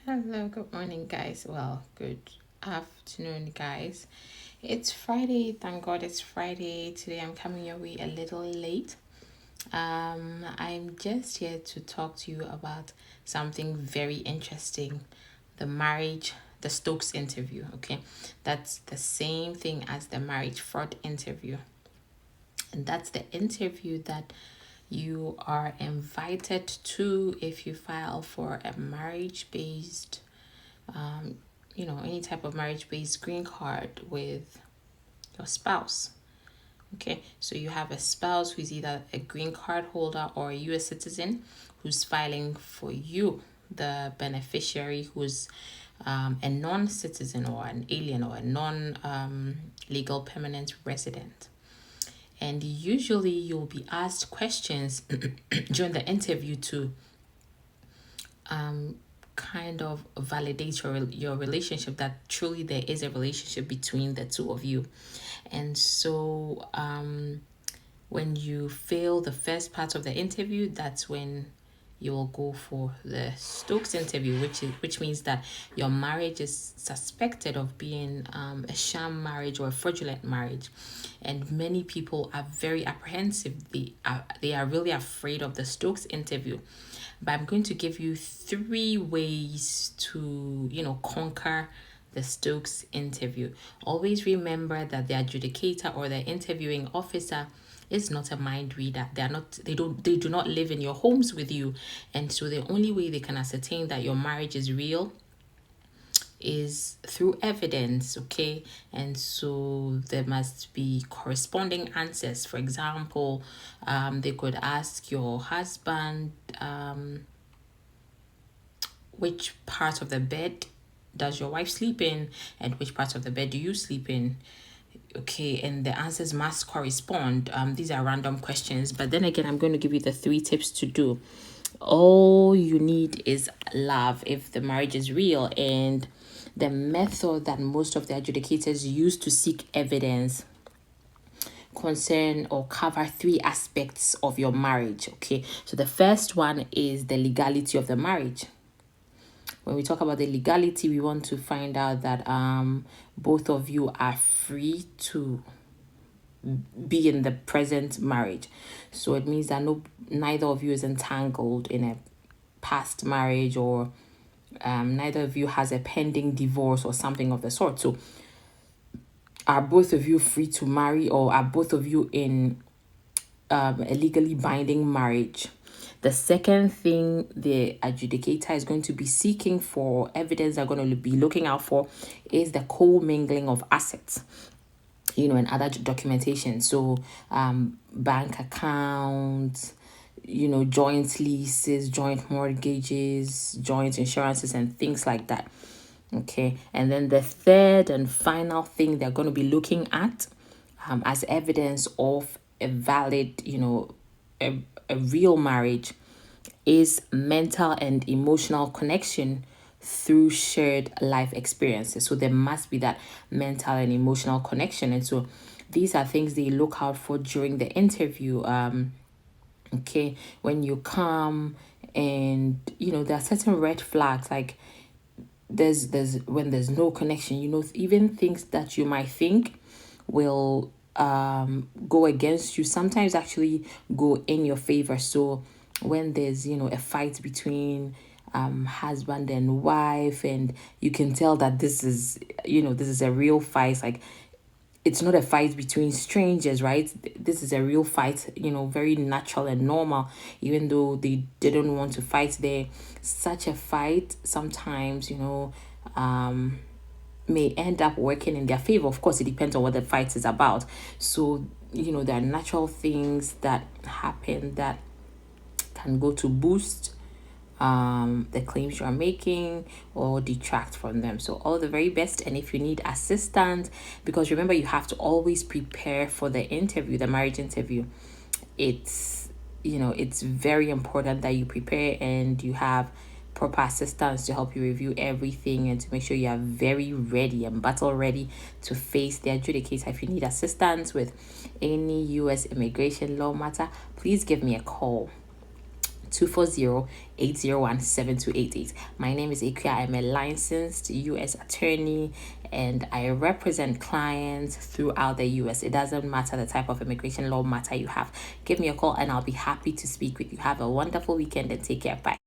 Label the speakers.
Speaker 1: Hello, good morning, guys. Well, good afternoon, guys. It's Friday. Thank God it's Friday. Today I'm coming your way a little late. I'm just here to talk to you about something very interesting, the Stokes interview. Okay, that's the same thing as the marriage fraud interview, and that's the interview that you are invited to if you file for a marriage based any type of marriage based green card with your spouse. Okay, so you have a spouse who's either a green card holder or a US citizen who's filing for you, the beneficiary who's a non citizen or an alien or a non legal permanent resident. And usually you'll be asked questions during the interview to kind of validate your relationship, that truly there is a relationship between the two of you. And so when you fail the first part of the interview, that's when you will go for the Stokes interview, which means that your marriage is suspected of being a sham marriage or a fraudulent marriage, and many people are very apprehensive. They are really afraid of the Stokes interview. But I'm going to give you 3 ways to conquer the Stokes interview. Always remember that the adjudicator or the interviewing officer is not a mind reader. They do not live in your homes with you. And so the only way they can ascertain that your marriage is real is through evidence. Okay, and so there must be corresponding answers. For example, they could ask your husband, which part of the bed does your wife sleep in, and which part of the bed do you sleep in? Okay, and the answers must correspond. These are random questions, but then again, I'm going to give you the 3 tips to do. All you need is love if the marriage is real. And the method that most of the adjudicators use to seek evidence concern or cover 3 aspects of your marriage. Okay, so the first one is the legality of the marriage. When we talk about the legality, we want to find out that both of you are free to be in the present marriage. So it means that neither of you is entangled in a past marriage, or neither of you has a pending divorce or something of the sort. So are both of you free to marry, or are both of you in a legally binding marriage? The second thing the adjudicator is going to be seeking for, evidence they're going to be looking out for, is the co-mingling of assets, and other documentation. So bank accounts, joint leases, joint mortgages, joint insurances, and things like that. Okay, and then the third and final thing they're going to be looking at as evidence of a valid, a real marriage, is mental and emotional connection through shared life experiences. So there must be that mental and emotional connection. And so these are things they look out for during the interview. Okay, when you come, and there are certain red flags, like there's when there's no connection, even things that you might think will go against you sometimes actually go in your favor. So when there's a fight between husband and wife, and you can tell that this is a real fight, like it's not a fight between strangers, right? This is a real fight, very natural and normal, even though they didn't want to fight there. Such a fight sometimes, may end up working in their favor. Of course, it depends on what the fight is about. So, there are natural things that happen that can go to boost the claims you are making or detract from them. So all the very best. And if you need assistance, because remember, you have to always prepare for the interview, the marriage interview. It's very important that you prepare and you have proper assistance to help you review everything and to make sure you are very ready and battle ready to face the adjudicator. If you need assistance with any U.S. immigration law matter, please give me a call. 240-801-7288. My name is Akua. I'm a licensed U.S. attorney and I represent clients throughout the U.S. It doesn't matter the type of immigration law matter you have. Give me a call and I'll be happy to speak with you. Have a wonderful weekend and take care. Bye.